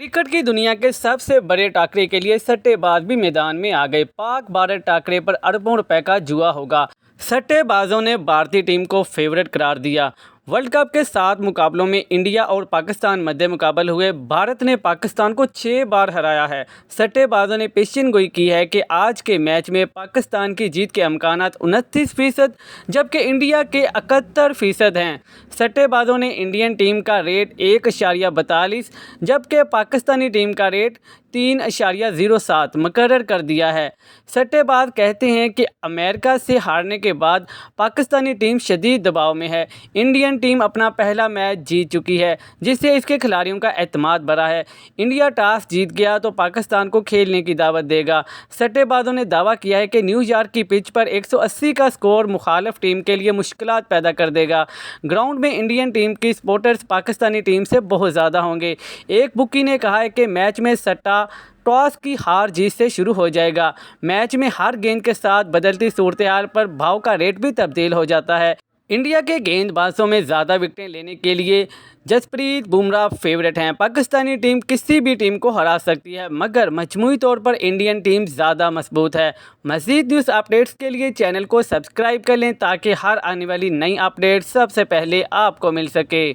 Cricket की दुनिया के सबसे बड़े टाकरे के लिए सट्टेबाज भी मैदान में आ गए। पाक भारत टाकरे पर अरबों रुपए का जुआ होगा। सट्टेबाजों ने भारतीय टीम को फेवरेट करार दिया। वर्ल्ड कप के 7 मुकाबलों में इंडिया और पाकिस्तान मध्य मुकाबले हुए। भारत ने पाकिस्तान को 6 बार हराया है। सट्टेबाजों ने पेशिन गोई की है कि आज के मैच में पाकिस्तान की जीत के अमकानात 29%, जबकि इंडिया के 71% हैं। सट्टेबाजों ने इंडियन टीम का रेट 1.42, जबकि पाकिस्तानी टीम का रेट 3.07 मुकर्रर कर दिया है। सट्टेबाज कहते हैं कि अमेरिका से हारने के बाद पाकिस्तानी टीम शदीद दबाव में है। इंडियन टीम अपना पहला मैच जीत चुकी है, जिससे इसके खिलाड़ियों का एतमाद बढ़ा है। इंडिया टॉस जीत गया तो पाकिस्तान को खेलने की दावत देगा। सट्टेबाजों ने दावा किया है कि न्यूयॉर्क की पिच पर 180 का स्कोर मुखालिफ टीम के लिए मुश्किलात पैदा कर देगा। ग्राउंड में इंडियन टीम की सपोर्टर्स पाकिस्तानी टीम से बहुत ज़्यादा होंगे। एक बुकी ने कहा है कि मैच में सट्टा टॉस की हार जीत से शुरू हो जाएगा। मैच में हर गेंद के साथ बदलती सूरत-ए-हाल पर भाव का रेट भी तब्दील हो जाता है। इंडिया के गेंदबाजों में ज़्यादा विकेटें लेने के लिए जसप्रीत बुमराह फेवरेट हैं। पाकिस्तानी टीम किसी भी टीम को हरा सकती है, मगर मजमूई तौर पर इंडियन टीम ज़्यादा मजबूत है। मज़ीद न्यूज़ अपडेट्स के लिए चैनल को सब्सक्राइब कर लें ताकि हर आने वाली नई अपडेट सबसे पहले आपको मिल सके।